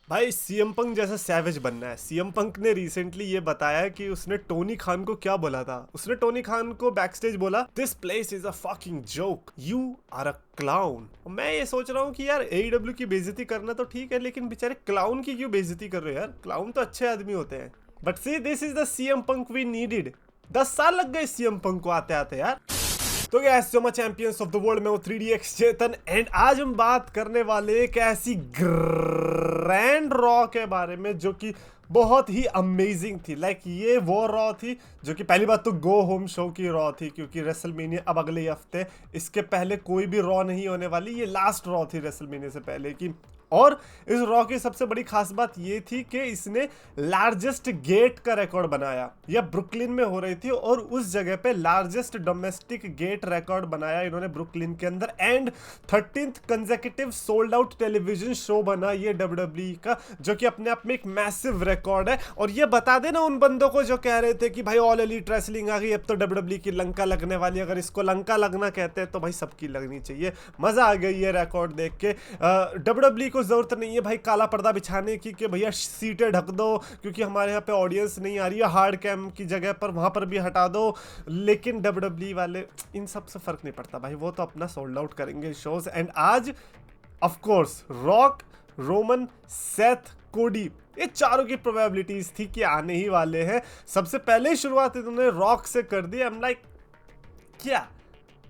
भाई CM Punk जैसा savage बनना है। सीएम पंक ने रिसेंटली ये बताया कि उसने टोनी खान को क्या बोला था। उसने टोनी खान को बैक स्टेज बोला, this place is a fucking joke, you are a clown. मैं ये सोच रहा हूँ कि यार एईडब्ल्यू की बेइज्जती करना तो ठीक है, लेकिन बेचारे क्लाउन की क्यों बेइज्जती कर रहे हो यार? क्लाउन तो अच्छे आदमी होते हैं। But see this is the CM Punk we needed. 10 साल लग गए सीएम पंक को आते आते यार। तो गैस जो मैं चैंपियंस ऑफ द वर्ल्ड में हूँ 3DX चेतन, एंड आज हम बात करने वाले एक ऐसी ग्रैंड रॉ के बारे में जो कि बहुत ही अमेजिंग थी। लाइक ये वो रॉ थी जो कि पहली बात तो गो होम शो की रॉ थी, क्योंकि रेसलमेनिया अब अगले हफ्ते, इसके पहले कोई भी रॉ नहीं होने वाली। ये लास्ट रॉ थी रेसलमेनिया से पहले की। और इस रॉ की सबसे बड़ी खास बात ये थी कि इसने लार्जेस्ट गेट का रिकॉर्ड बनाया। यह ब्रुकलिन में हो रही थी और उस जगह पे लार्जेस्ट डोमेस्टिक गेट रिकॉर्ड बनाया इन्होंने ब्रुकलिन के अंदर। And 13th consecutive sold out television show बना ये डब्ल्यूडब्ल्यूई का, जो कि अपने आप में एक मैसिव रिकॉर्ड है। और ये बता देना उन बंदों को जो कह रहे थे कि भाई ऑल एलीट रेसलिंग आ गई, अब तो डब्ल्यूडब्ल्यूई की लंका लगने वाली। अगर इसको लंका लगना कहते हैं तो भाई सबकी लगनी चाहिए। मजा आ गई ये रिकॉर्ड देख के। डब्ल्यूडब्ल्यूई जरूरत नहीं है भाई काला पर्दा बिछाने की कि भैया सीटें ढक दो क्योंकि हमारे यहाँ पे ऑडियंस नहीं आ रही है, हार्ड कैम की जगह पर वहां पर भी हटा दो। लेकिन डब्ल्यूडब्ल्यूई वाले इन सब से फर्क नहीं पड़ता भाई, वो तो अपना सोल्ड आउट करेंगे शोज। एंड आज of course rock, Roman, Seth, कोडी, ये चारों की प्रोबेबिलिटीज थी कि आने ही वाले हैं। सबसे पहले ही शुरुआत इन्होंने रॉक से कर दी। आई एम लाइक क्या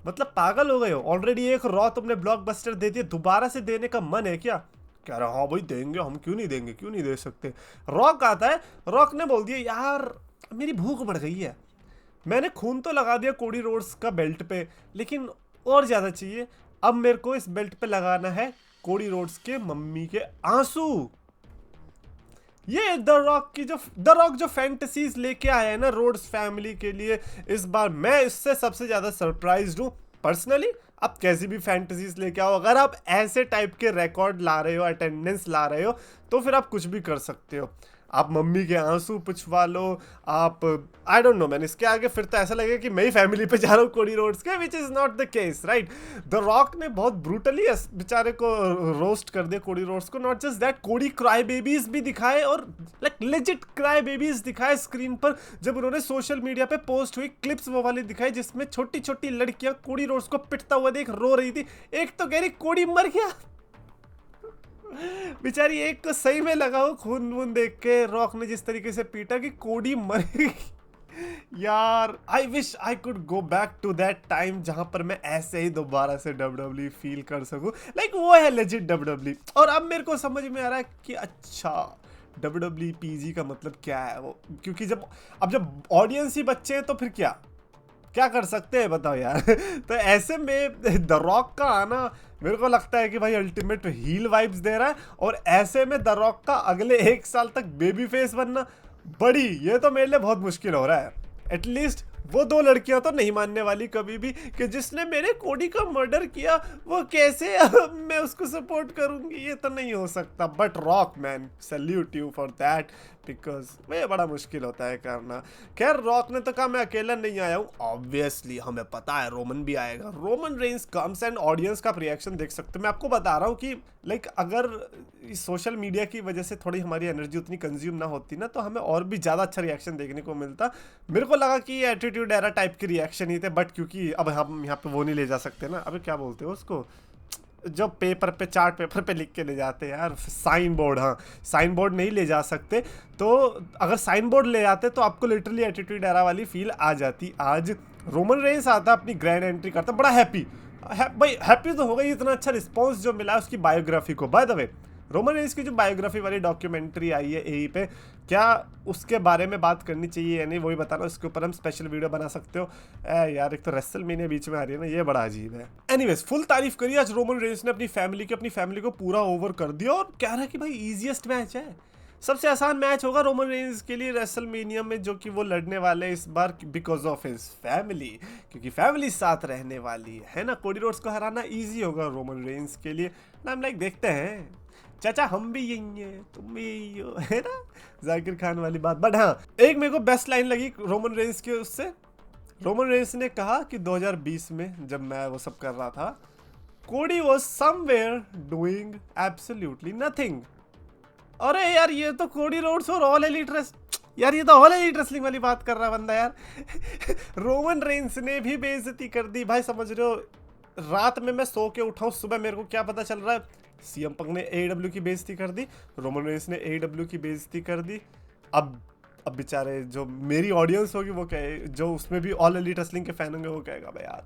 मतलब पागल हो गए हो? ऑलरेडी एक रॉ तुमने ब्लॉकबस्टर दे दिया, दोबारा से देने का मन है क्या? कह रहा हाँ भाई देंगे, हम क्यों नहीं देंगे, क्यों नहीं दे सकते। रॉक आता है, रॉक ने बोल दिया यार मेरी भूख बढ़ गई है, मैंने खून तो लगा दिया कोडी रोड्स का बेल्ट पे, लेकिन और ज्यादा चाहिए। अब मेरे को इस बेल्ट पे लगाना है कोडी रोड्स के मम्मी के आंसू। ये द रॉक जो फैंटेसीज लेके आया है ना रोड्स फैमिली के लिए, इस बार मैं इससे सबसे ज्यादा सरप्राइज्ड हूँ पर्सनली। आप कैसी भी फैंटेसीज लेके आओ, अगर आप ऐसे टाइप के रिकॉर्ड ला रहे हो, अटेंडेंस ला रहे हो, तो फिर आप कुछ भी कर सकते हो। आप मम्मी के आंसू पुछवा लो, आप आई डोंट नो मैन, इसके आगे फिर तो ऐसा लगेगा कि मैं ही फैमिली पे जा रहा हूँ कोडी रोड्स के, which is not the case right. The rock ने बहुत ब्रूटली बेचारे को रोस्ट कर दिया कोडी रोड्स को। नॉट जस्ट दैट, कोडी क्राई बेबीज भी दिखाए और लाइक लेजिट क्राई बेबीज दिखाए स्क्रीन पर। जब उन्होंने सोशल मीडिया पे पोस्ट हुई क्लिप्स वो वाली दिखाई जिसमें छोटी छोटी लड़कियां कोडी रोड्स को पिटता हुआ देख रो रही थी। एक तो कह रही कोडी मर गया बेचारी, एक को सही में लगा हो खून वून देख के रॉक ने जिस तरीके से पीटा कि कोडी मरेगी। यार I wish I could go back to that time जहां पर मैं ऐसे ही दोबारा से डब्ल्यूडब्ल्यूई फील कर सकूं। लाइक वो है लेजिट डब्ल्यूडब्ल्यूई। और अब मेरे को समझ में आ रहा है कि अच्छा डब्ल्यूडब्ल्यूई पीजी का मतलब क्या है वो, क्योंकि जब ऑडियंस ही बच्चे हैं तो फिर क्या कर सकते हैं बताओ यार। तो ऐसे में द रॉक का आना मेरे को लगता है कि भाई अल्टीमेट हील वाइब्स दे रहा है। और ऐसे में द रॉक का अगले 1 साल तक बेबी फेस बनना ये तो मेरे लिए बहुत मुश्किल हो रहा है। एटलीस्ट वो 2 लड़कियां तो नहीं मानने वाली कभी भी कि जिसने मेरे कोडी का मर्डर किया वो कैसे मैं उसको सपोर्ट करूंगी, ये तो नहीं हो सकता। But rock man salute you for that, because ये बड़ा मुश्किल होता है करना। खैर रॉक ने तो कहा मैं अकेला नहीं आया हूँ, ऑब्वियसली हमें पता है रोमन भी आएगा। Roman Reigns comes and audience का रिएक्शन देख सकते हो। मैं आपको बता रहा हूँ कि लाइक अगर सोशल मीडिया की वजह से थोड़ी हमारी एनर्जी उतनी कंज्यूम ना होती ना, तो हमें और भी ज़्यादा अच्छा रिएक्शन देखने को मिलता। मेरे को लगा कि ये एटीट्यूड एरा टाइप के रिएक्शन ही थे, बट क्योंकि अब हम यहाँ पे वो नहीं ले जा सकते ना, अबे क्या बोलते हो उसको जो पेपर पे चार्ट पेपर पे लिख के ले जाते हैं यार, साइन बोर्ड। हाँ साइन बोर्ड नहीं ले जा सकते, तो अगर साइन बोर्ड ले जाते तो आपको लिटरली एटीट्यूड एरा वाली फील आ जाती। आज रोमन रेंस आता, अपनी ग्रैंड एंट्री करता, बड़ा हैप्पी भाई हैप्पी तो हो गई, इतना अच्छा रिस्पॉन्स जो मिला उसकी बायोग्राफी को। By the way Roman Reigns की जो बायोग्राफी वाली डॉक्यूमेंट्री आई है एई पे, क्या उसके बारे में बात करनी चाहिए या नहीं वही बताना, उसके ऊपर हम स्पेशल वीडियो बना सकते हो। यार एक तो रेसलमेनिया बीच में आ रही है ना, ये बड़ा अजीब है। एनीवेज फुल तारीफ करिए आज रोमन रेंस ने अपनी फैमिली को पूरा ओवर कर दिया और कह रहा है कि भाई इजीएस्ट मैच है, सबसे आसान मैच होगा रोमन रेंस के लिए रेसलमेनिया में जो कि वो लड़ने वाले इस बार, बिकॉज ऑफ हिज फैमिली, क्योंकि फैमिली साथ रहने वाली है ना। कोडी रोड्स को हराना इजी होगा रोमन रेंस के लिए। नाम लाइक देखते हैं चाचा हम भी यही हैं तुम भी यही हो, है ना जाकिर खान वाली बात। बट हाँ एक मेरे को बेस्ट लाइन लगी रोमन रेंस के उससे। रोमन रेंस ने कहा कि 2020 में जब मैं वो सब कर रहा था, कोडी was somewhere doing absolutely nothing. अरे यार ये तो कोडी रोड्स और ऑल एलीट यार ये तो ऑल एलीट रेसलिंग वाली बात कर रहा है बंदा यार। रोमन रेंस ने भी बेइज्जती कर दी भाई, समझ रहे हो। रात में मैं सो के उठाऊं, सुबह मेरे को क्या पता चल रहा है, सीएम पंक ने एडब्ल्यू की बेइज्जती कर दी, रोमन रेंस ने एडब्ल्यू की बेइज्जती कर दी। अब बेचारे जो मेरी ऑडियंस होगी वो कहे, जो उसमें भी ऑल एलीट रेसलिंग के फैन होंगे वो कहेगा भाई यार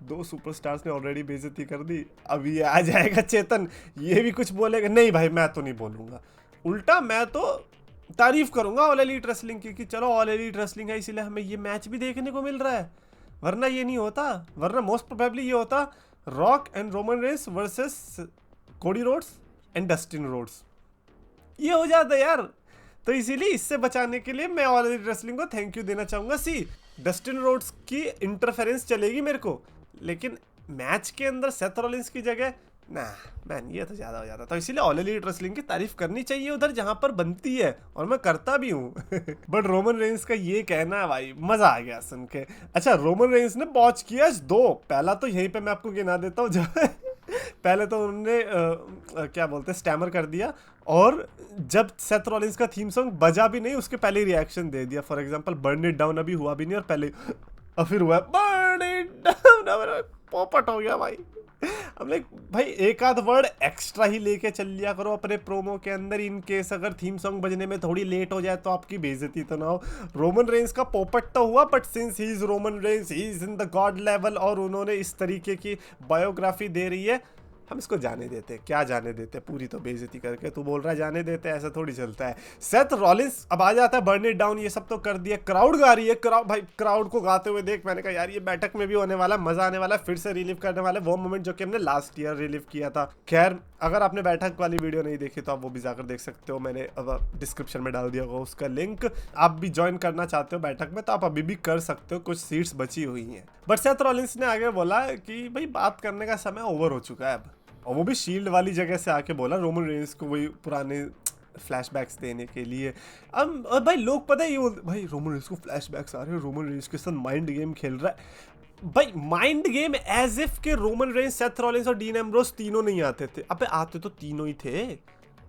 2 सुपरस्टार्स ने ऑलरेडी बेइज्जती कर दी, अब ये आ जाएगा चेतन, ये भी कुछ बोलेगा। नहीं भाई मैं तो नहीं बोलूँगा, उल्टा मैं तो तारीफ करूंगा ऑल एलीट रेसलिंग की कि चलो ऑल एलीट रेसलिंग है इसीलिए हमें ये मैच भी देखने को मिल रहा है, वरना ये नहीं होता। वरना मोस्ट प्रोबेबली ये होता Rock and Roman Reigns versus Cody Rhodes and Dustin Rhodes, ये हो जाता यार। तो इसीलिए इससे बचाने के लिए मैं ऑल एलीट रेसलिंग को थैंक यू देना चाहूंगा। सी डस्टिन रोड्स की इंटरफेरेंस चलेगी मेरे को, लेकिन मैच के अंदर सेथ रॉलिंस की जगह ना मैन ये तो ज्यादा हो जाता। तो इसीलिए ऑल एलीट रेसलिंग की तारीफ करनी चाहिए उधर जहां पर बनती है, और मैं करता भी हूँ। बट रोमन रेंस का ये कहना है भाई मजा आ गया सुन के। अच्छा रोमन रेंस ने बॉच किया 2, पहला तो यहीं पे मैं आपको गिना देता हूँ। पहले तो उन्होंने क्या बोलते हैं स्टैमर कर दिया, और जब सेथ रॉलिंस का थीम सॉन्ग बजा भी नहीं उसके पहले रिएक्शन दे दिया। For example burn it down अभी हुआ भी नहीं और पहले और फिर हुआ बर्न इट डाउन, पोपट हो गया भाई। हम लाइक भाई एक आध वर्ड एक्स्ट्रा ही लेके चल लिया करो अपने प्रोमो के अंदर, इन केस अगर थीम सॉन्ग बजने में थोड़ी लेट हो जाए तो आपकी बेइज्जती तो ना हो। रोमन रेंस का पोपट तो हुआ, but since he is Roman Reigns he is in the God level, और उन्होंने इस तरीके की बायोग्राफी दे रही है, हम इसको जाने देते। क्या जाने देते, पूरी तो बेइज्जती करके तू बोल रहा है जाने देते, ऐसा थोड़ी चलता है। सेथ रॉलिंस अब आ जाता है बर्न इट डाउन, ये सब तो कर दिया, क्राउड गा रही है। क्राउड भाई क्राउड को गाते हुए देख, मैंने कहा यार ये बैठक में भी होने वाला, मजा आने वाला, फिर से रिलीव करने वाले वो मोमेंट जो कि हमने लास्ट ईयर रिलीव किया था। खैर अगर आपने बैठक वाली वीडियो नहीं देखी तो आप वो भी जाकर देख सकते हो, मैंने अब डिस्क्रिप्शन में डाल दिया होगा उसका लिंक। आप भी ज्वाइन करना चाहते हो बैठक में तो आप अभी भी कर सकते हो, कुछ सीट्स बची हुई हैं। बट सेथ रॉलिंस ने आगे बोला कि भाई बात करने का समय ओवर हो चुका है अब, और वो भी शील्ड वाली जगह से आके बोला रोमन रेंस को वही पुराने फ्लैशबैक्स देने के लिए। अब भाई लोग पता है ये भाई रोमन रेंस को फ्लैशबैक्स आ रहे हैं, रोमन रेंस के साथ माइंड गेम खेल रहा है। भाई माइंड गेम एज इफ के रोमन रेंस, सेथ रॉलिंस और डीन एम्ब्रोस तीनों नहीं आते थे। अबे आते तो तीनों ही थे,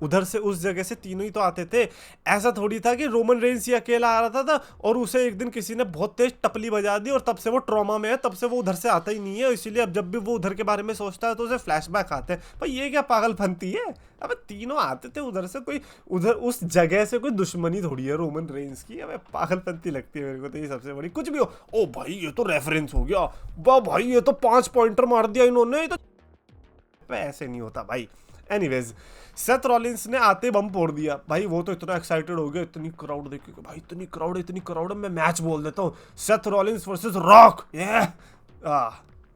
उधर से उस जगह से तीनों ही तो आते थे। ऐसा थोड़ी था कि रोमन रेंस ही अकेला आ रहा था और उसे एक दिन किसी ने बहुत तेज टपली बजा दी और तब से वो ट्रॉमा में है, तब से वो उधर से आता ही नहीं है। इसीलिए अब जब भी वो उधर के बारे में सोचता है तो उसे फ्लैशबैक आते हैं। भाई ये क्या पागलपंती है, अब तीनों आते थे उधर से, कोई उधर उस जगह से कोई दुश्मनी थोड़ी है रोमन रेंस की। अब पागलपंती लगती है मेरे को तो ये सबसे बड़ी। कुछ भी हो, ओ भाई ये तो रेफरेंस हो गया, वाह भाई ये तो 5 पॉइंटर मार दिया इन्होंने, तो ऐसे नहीं होता भाई। एनीवेज सेथ रॉलिंस ने आते बम फोड़ दिया भाई, वो तो इतना एक्साइटेड हो गया, इतनी क्राउड देख के भाई, इतनी क्राउड मैं मैच बोल देता हूँ, सेथ रॉलिंस वर्सेस रॉक। ये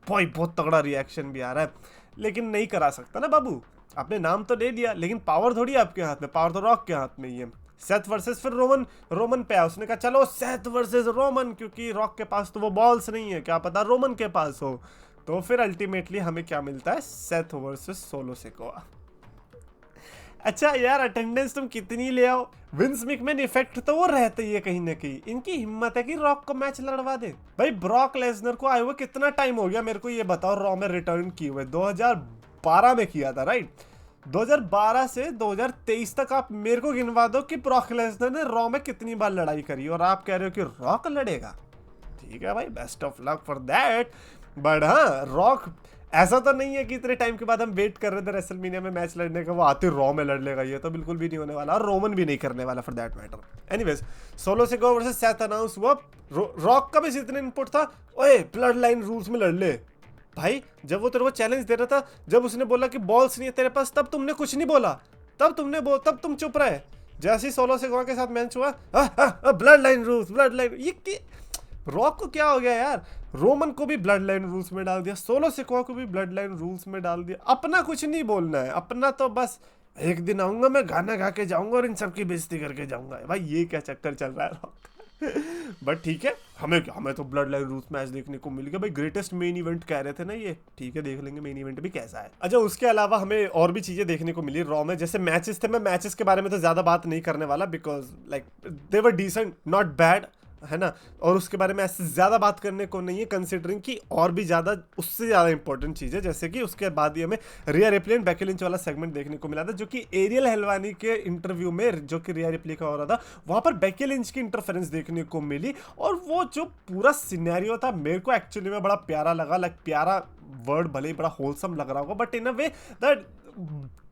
भाई बहुत तगड़ा रिएक्शन भी आ रहा है, लेकिन नहीं करा सकता ना बाबू, आपने नाम तो ले लिया लेकिन पावर थोड़ी आपके हाथ में, पावर तो रॉक के हाथ में ही है। सेथ वर्सेस फिर रोमन पे आया, उसने कहा चलो सेथ वर्सेस रोमन, क्योंकि रॉक के पास तो वो बॉल्स नहीं है, क्या पता रोमन के पास हो। तो फिर अल्टीमेटली हमें क्या मिलता है, सेथ वर्सेस सोलो सिकोआ। अच्छा यार अटेंडेंस तुम कितनी ले आओ, विंस मैकमैन इफेक्ट तो वो रहता ही है कहीं ना कहीं। इनकी हिम्मत है कि रॉक को मैच लड़वा दे। भाई ब्रॉक लेसनर को आए हुए कितना टाइम हो गया, मेरे को ये बताओ। रॉ में रिटर्न किए हुए 2012 में किया था, राइट। 2012 से 2023 तक आप मेरे को गिनवा दो कि ब्रॉक लेसनर ने रॉ में कितनी बार लड़ाई करी, और आप कह रहे हो कि रॉक लड़ेगा। ठीक है भाई, best of luck for that. But हाँ रॉक ऐसा तो नहीं है कि इतने टाइम के बाद हम वेट कर रहे थे रेसलमेनिया में मैच लड़ने का, वो आते रॉ में लड़ लेगा, ये तो बिल्कुल भी नहीं होने वाला, और रोमन भी नहीं करने वाला for that matter. Anyways solo Sikoa versus Seth announce हुआ। रॉक का भी इतना इनपुट था, ओए ब्लड लाइन रूल्स में लड़ ले भाई। जब वो तेरे को चैलेंज दे रहा था, जब उसने बोला कि बॉल्स नहीं है तेरे पास, तब तुमने कुछ नहीं बोला, तब तुम चुप रहे। जैसे ही सोलो सिकोआ के साथ मैच हुआ, blood line rules, blood line, ये रॉक को क्या हो गया यार। रोमन को भी ब्लड लाइन रूल्स में डाल दिया, सोलो सिकोआ को भी ब्लड लाइन रूल्स में डाल दिया। अपना कुछ नहीं बोलना है, अपना तो बस एक दिन आऊंगा मैं, गाना गा के जाऊंगा और इन सबकी बेइज्जती करके जाऊंगा। भाई ये क्या चक्कर चल रहा है रॉक। बट ठीक है, हमें तो ब्लड लाइन रूल्स मैच देखने को मिल गया भाई। ग्रेटेस्ट मेन इवेंट कह रहे थे ना ये, ठीक है देख लेंगे मेन इवेंट भी कैसा है। अच्छा उसके अलावा हमें और भी चीजें देखने को मिली रॉ में, जैसे मैचेस थे। मैं मैचेस के बारे में तो ज्यादा बात नहीं करने वाला, because like they were decent, not bad. है ना, और उसके बारे में ऐसे ज़्यादा बात करने को नहीं है, कंसिडरिंग कि और भी ज़्यादा उससे ज़्यादा इंपॉर्टेंट चीज़ है, जैसे कि उसके बाद ही हमें रिया रिप्ली एंड बेकी लिंच वाला सेगमेंट देखने को मिला था, जो कि एरियल हेलवानी के इंटरव्यू में जो कि रिया रिप्ली का हो रहा था, वहाँ पर बेकी लिंच की इंटरफेरेंस देखने को मिली। और वो जो पूरा सिनेरियो था मेरे को एक्चुअली में बड़ा प्यारा लगा, लाइक प्यारा वर्ड भले ही बड़ा होलसम लग रहा होगा, but in a way that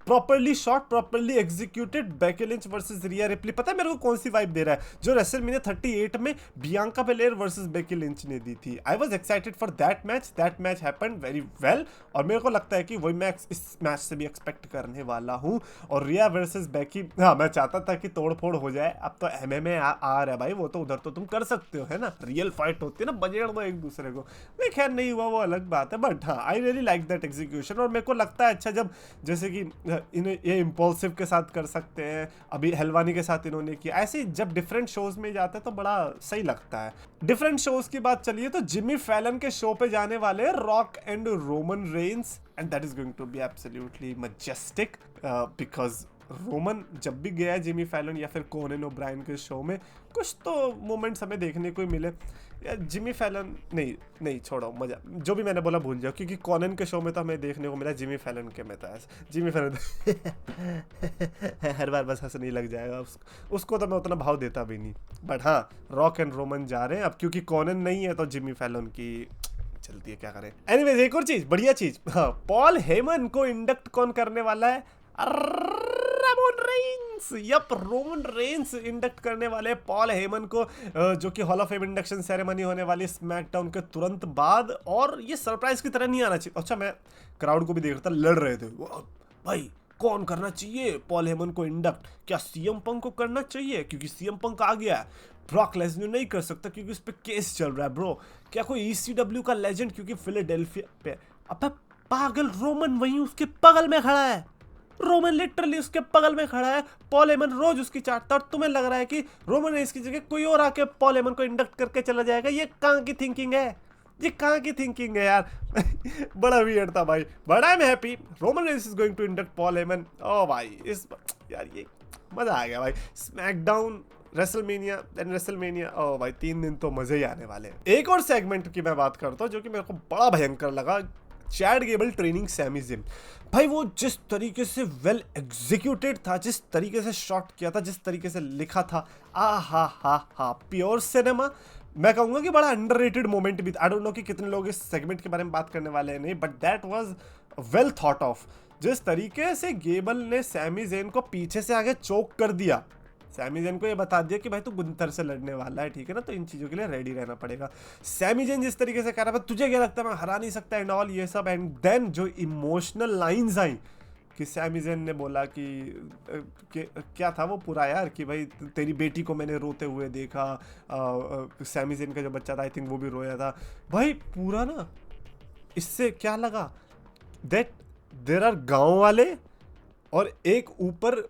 properly shot, properly executed, Becky Lynch versus Riya replay. पता है मेरे को कौन सी वाइब दे रहा है, जो रेसलमेनिया 38 में Bianca Belair versus Becky Lynch ने दी थी। I was excited for that match happened very well, और मेरे को लगता है कि वही मैं इस मैच से भी एक्सपेक्ट करने वाला हूँ। और रिया वर्सेस बेकी, हाँ मैं चाहता था कि तोड़ फोड़ हो जाए, अब तो MMA आ रहा है भाई, वो तो उधर तो तुम कर सकते हो, है ना, रियल फाइट होती है ना, बजेड़ दो एक दूसरे को। नहीं खैर नहीं हुआ, वो अलग बात है, बट हाँ I really like that execution. और मेरे को लगता है अच्छा, जब जैसे कि इन्हें ये इम्पल्सिव के साथ कर सकते हैं, अभी हल्वानी के साथ इन्होंने किया, ऐसे जब डिफरेंट शोज में जाते हैं तो बड़ा सही लगता है। डिफरेंट शोज की बात चलिए तो जिमी फैलन के शो पे जाने वाले Rock and Roman Reigns, and that is going to be absolutely majestic, because Roman जब भी गया है जिमी फैलन या फिर कोनन ओब्रायन के शो में, कुछ तो मोमेंट्स हमें देखने को ही मिले। जिमी फैलन नहीं छोड़ो, मजा जो भी मैंने बोला भूल जाओ, क्योंकि कॉनन के शो में तो हमें देखने को मिला, जिमी फैलन के में था जिमी फैलन हर बार बस हंसने लग जाएगा, उसको तो मैं उतना भाव देता भी नहीं। बट हाँ रॉक एंड रोमन जा रहे हैं अब, क्योंकि कॉनन नहीं है तो जिमी फैलन की चलती है, क्या करें। एनीवेज एक और चीज, बढ़िया चीज, हाँ पॉल हेमन को इंडक्ट कौन करने वाला है? Roman Reigns. Yup, Roman Reigns induct करने वाले पॉल हेमन को, जो कि hall of fame induction ceremony होने वाली स्मैकडाउन के तुरंत बाद। और ये सरप्राइज की तरह नहीं आना चाहिए। अच्छा मैं क्राउड को भी देख रहा था, लड़ रहे थे भाई कौन करना चाहिए पॉल हेमन को इंडक्ट, क्या सीएम पंक को करना चाहिए क्योंकि सीएम पंक आ गया है, ब्रॉक लेसनर नहीं कर सकता क्योंकि उस पर केस चल रहा है ब्रो, क्या कोई ECW का लेजेंड क्योंकि फिलाडेल्फिया पे। अब पागल, रोमन वहीं उसके बगल में खड़ा है, रोमन लिटरली उसके बगल में खड़ा है, पॉल हेमन रोज उसकी चाटता, और तुम्हें लग रहा है कि रोमन रेंस की जगह कोई और आके पॉल हेमन को इंडक्ट करके चला जाएगा? ये कहाँ की थिंकिंग है, ये कहाँ की थिंकिंग है यार बड़ा वियर्ड था भाई, but I am happy Roman Reigns is going to induct Paul Heyman. ओ भाई इस यार ये मजा आ गया भाई, स्मैकडाउन, रेसलमेनिया एंड रेसलमेनिया, ओ भाई 3 दिन तो मजे ही आने वाले हैं। एक और सेगमेंट की मैं बात करता हूँ जो कि मेरे को बड़ा भयंकर लगा, चैड गेबल ट्रेनिंग सैमी ज़िन। भाई वो जिस तरीके से वेल एग्जीक्यूटेड था, जिस तरीके से शॉट किया था, जिस तरीके से लिखा था, हा प्योर सिनेमा। मैं कहूंगा कि बड़ा अंडररेटेड मोमेंट भी था। आई डोंट नो कि कितने लोग इस सेगमेंट के बारे में बात करने वाले हैं नहीं, but that was well thought of. जिस तरीके से गेबल ने सैमी ज़ेन को पीछे से आगे चोक कर दिया, सैमी ज़ेन को ये बता दिया कि भाई तू गुंथर से लड़ने वाला है, ठीक है ना, तो इन चीज़ों के लिए रेडी रहना पड़ेगा। सैमी ज़ेन जिस तरीके से कह रहा था तुझे क्या लगता है मैं हरा नहीं सकता एंड ऑल ये सब, एंड देन जो इमोशनल लाइंस आई कि सैमी ज़ेन ने बोला कि क्या था वो पूरा यार, कि भाई तेरी बेटी को मैंने रोते हुए देखा, सैमी ज़ेन का जो बच्चा था आई थिंक वो भी रोया था भाई पूरा ना। इससे क्या लगा दैट देयर आर गाँव वाले और एक ऊपर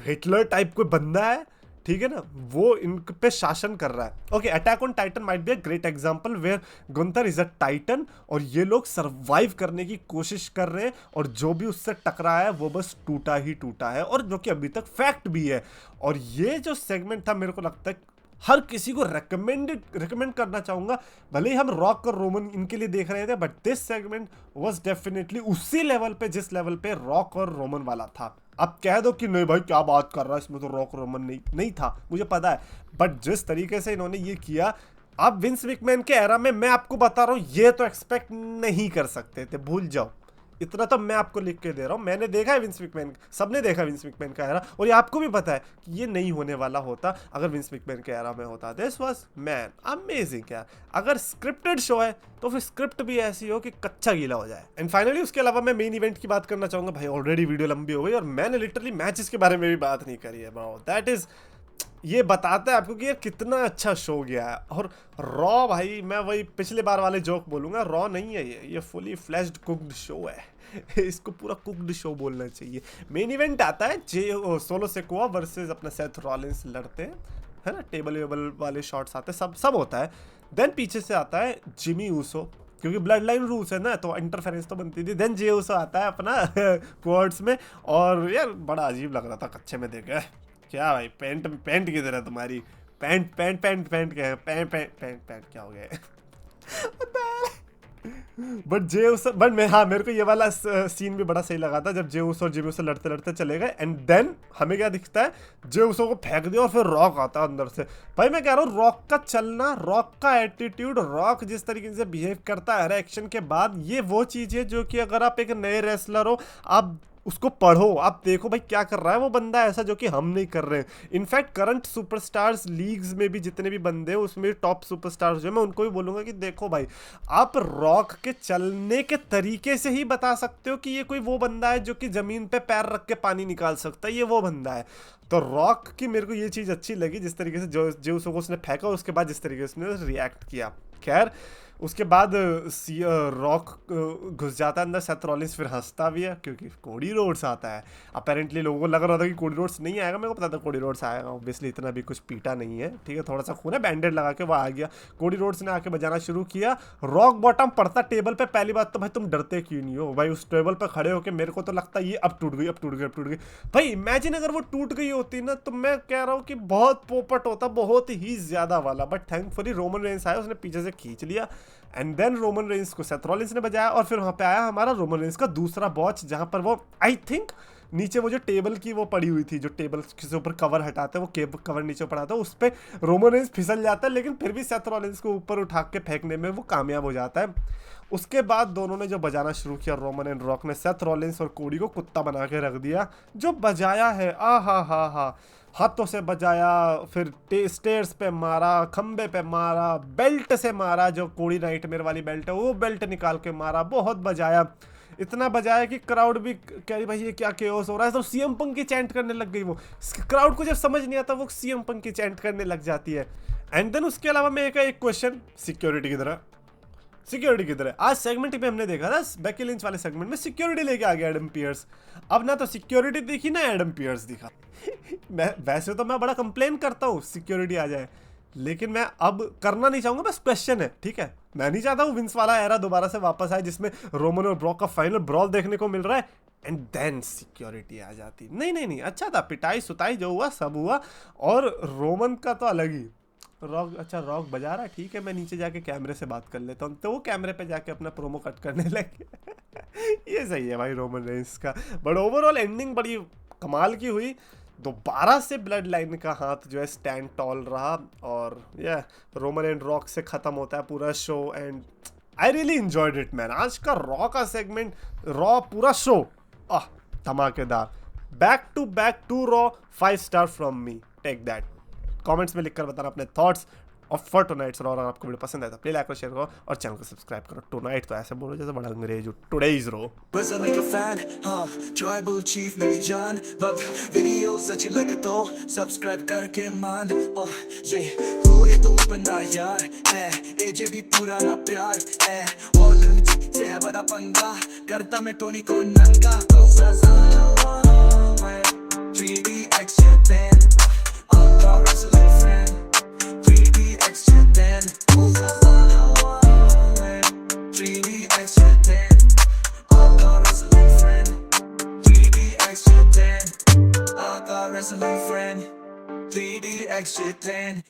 हिटलर टाइप कोई बंदा है, ठीक है ना, वो इन पे शासन कर रहा है। Okay, attack on Titan might be a great example where Gunther is a Titan और ये लोग सरवाइव करने की कोशिश कर रहे हैं, और जो भी उससे टकराया है वो बस टूटा ही टूटा है, और जो कि अभी तक फैक्ट भी है। और ये जो सेगमेंट था मेरे को लगता है हर किसी को रिकमेंड करना चाहूंगा, भले ही हम रॉक और रोमन इनके लिए देख रहे थे, but this segment was definitely उसी लेवल पे जिस लेवल पे रॉक और रोमन वाला था। अब कह दो कि नहीं भाई क्या बात कर रहा है, इसमें तो रॉक रोमन नहीं था, मुझे पता है, बट जिस तरीके से इन्होंने ये किया, अब विंस मैकमैन के एरा में मैं आपको बता रहा हूँ ये तो एक्सपेक्ट नहीं कर सकते थे, भूल जाओ, इतना तो मैं आपको लिख के दे रहा हूँ। मैंने देखा है विंस मैकमैन, सबने देखा विंस मैकमैन का एरा, और ये आपको भी पता है कि ये नहीं होने वाला होता अगर विंस मैकमैन के एरा में होता। दिस वाज मैन अमेजिंग यार। अगर स्क्रिप्टेड शो है तो फिर स्क्रिप्ट भी ऐसी हो कि कच्चा गीला हो जाए। एंड फाइनली उसके अलावा मैं मेन इवेंट की बात करना चाहूंगा। भाई ऑलरेडी वीडियो लंबी हो गई और मैंने लिटरली मैचेस के बारे में भी बात नहीं करी है ब्रो। दैट इज, ये बताता है आपको कि यार कितना अच्छा शो गया है। और रॉ भाई, मैं वही पिछले बार वाले जोक बोलूंगा, रॉ नहीं है ये फुली फ्लैश्ड कुक्ड शो है इसको पूरा कुक्ड शो बोलना चाहिए। मेन इवेंट आता है सोलो सिकोआ वर्सेस अपना सेथ रॉलिंस लड़ते हैं, है ना, टेबल वेबल वाले शॉट्स आते हैं, सब होता है। देन पीछे से आता है जिमी ऊसो, क्योंकि ब्लड लाइन रूल्स है ना, तो इंटरफेरेंस तो बनती थी। देन जे ऊसो आता है अपना क्वार्ट्स में, और यार बड़ा अजीब लग रहा था कच्चे में देखे, क्या भाई पेंट किधर है तुम्हारी, पैंट क्या है, पैंट क्या हो गया बट जेउस, बट मैं, हाँ मेरे को ये वाला सीन भी बड़ा सही लगा था जब जेउस और जिम्मी से लड़ते लड़ते चले गए एंड देन हमें क्या दिखता है, जेउसो को फेंक दिया और फिर रॉक आता है अंदर से। भाई मैं कह रहा हूँ रॉक का चलना, रॉक का एटीट्यूड, रॉक जिस तरीके से बिहेव करता है हर एक्शन के बाद, ये वो चीज़ है जो कि अगर आप एक नए रेसलर हो, आप उसको पढ़ो, आप देखो भाई क्या कर रहा है वो बंदा ऐसा जो कि हम नहीं कर रहे हैं। इनफैक्ट करंट सुपरस्टार्स लीग्स में भी जितने भी बंदे हैं उसमें टॉप सुपरस्टार्स जो मैं उनको भी बोलूंगा कि देखो भाई आप रॉक के चलने के तरीके से ही बता सकते हो कि ये कोई वो बंदा है जो कि जमीन पे पैर रख के पानी निकाल सकता है, ये वो बंदा है। तो रॉक की मेरे को ये चीज़ अच्छी लगी जिस तरीके से जो उसने फेंका, उसके बाद जिस तरीके से उसने रिएक्ट किया। खैर उसके बाद रॉक घुस जाता है अंदर, सेथ रॉलिंस फिर हंसता भी है क्योंकि कोडी रोड्स आता है। अपेरेंटली लोगों को लग रहा था कि कोडी रोड्स नहीं आएगा, मेरे को पता था कोडी रोड्स आएगा, ऑब्वियसली इतना भी कुछ पीटा नहीं है, ठीक है, थोड़ा सा खून है, बैंडेड लगा के वो आ गया। कोडी रोड्स ने आके बजाना शुरू किया, रॉक बॉटम पड़ता टेबल पे। पहली बात तो भाई तुम डरते क्यों नहीं हो भाई, उस टेबल पे खड़े होकर मेरे को तो लगता है ये अब टूट गई भाई। इमेजिन अगर वो टूट गई होती ना तो मैं कह रहा हूँ कि बहुत पोपट होता, बहुत ही ज्यादा वाला। बट थैंकफुली रोमन रेंस आया, उसने पीछे से खींच लिया एंड देन रोमन रेंस को सेथ रॉलिंस ने बजाया और फिर वहां पे आया हमारा रोमन रेंस का दूसरा बॉच, जहां पर वो आई थिंक नीचे वो जो टेबल की वो पड़ी हुई थी, जो टेबल के ऊपर कवर हटाते हैं वो कवर नीचे पड़ा था, उस पर रोमन रेंस फिसल जाता है, लेकिन फिर भी सेथ रॉलिंस को ऊपर उठा के फेंकने में वो कामयाब हो जाता है। उसके बाद दोनों ने जो बजाना शुरू किया, रोमन एंड रॉक ने सेथ रॉलिंस और कोडी को कुत्ता बना के रख दिया। जो बजाया है हा हाथों से बजाया, फिर स्टेयर्स पे मारा, खंबे पे मारा, बेल्ट से मारा, जो कोडी नाइटमेयर वाली बेल्ट है वो बेल्ट निकाल के मारा, बहुत बजाया। इतना बजाया कि क्राउड भी कह रही भाई ये क्या केओस हो रहा है, तो सीएम पंक की चैंट करने लग गई। वो क्राउड को जब समझ नहीं आता वो सीएम पंक की चैंट करने लग जाती है। एंड देन उसके अलावा मैं एक क्वेश्चन, सिक्योरिटी किधर है? आज सेगमेंट पे हमने देखा था, बेकी लिंच वाले सेगमेंट में सिक्योरिटी लेके आ गया एडम पियर्स। अब ना तो सिक्योरिटी दिखी ना एडम पियर्स दिखा वैसे तो मैं बड़ा कंप्लेन करता हूँ सिक्योरिटी आ जाए, लेकिन मैं अब करना नहीं चाहूंगा, बस क्वेश्चन है, ठीक है। मैं नहीं चाहता हूँ विंस वाला एरा दोबारा से वापस आए जिसमें रोमन और ब्रॉक का फाइनल ब्रॉल देखने को मिल रहा है एंड देन सिक्योरिटी आ जाती। नहीं, अच्छा था, पिटाई सुताई जो हुआ सब हुआ। और रोमन का तो अलग ही, रॉक बजा रहा है, ठीक है, मैं नीचे जाके कैमरे से बात कर लेता हूँ, तो वो कैमरे पे जाके अपना प्रोमो कट करने लगे ये सही है भाई रोमन रेंस का। बट ओवरऑल एंडिंग बड़ी कमाल की हुई। दोबारा से ब्लड लाइन का हाथ जो है स्टैंड टॉल रहा और या रोमन एंड रॉक से खत्म होता है पूरा show and I really enjoyed it man. आज का रॉ का सेगमेंट, रॉ पूरा शो धमाकेदार, back to Raw, 5 star from me, take that. Comments में लिखकर बताना अपने थॉट्स और फॉर टुनाइट्स। और अगर आपको वीडियो पसंद आया तो प्लीज लाइक और शेयर करो और चैनल को सब्सक्राइब करो। टुनाइट तो ऐसे बोलो जैसे बड़ा अंग्रेज हो, टुडेज रो। ट्राइबल चीफ मेरी जान, बब वीडियोस अच्छी लगे तो सब्सक्राइब करके मान। ये पूरे तो बंदा यार है, एजे भी पुराना प्यार है, और से है बड़ा पंगा, करता मैं टोनी को नंगा। तो सजा 3D extra than a wrestling friend, 3D extra than 3D extra than a wrestling friend, 3D extra than a wrestling friend, 3D extra than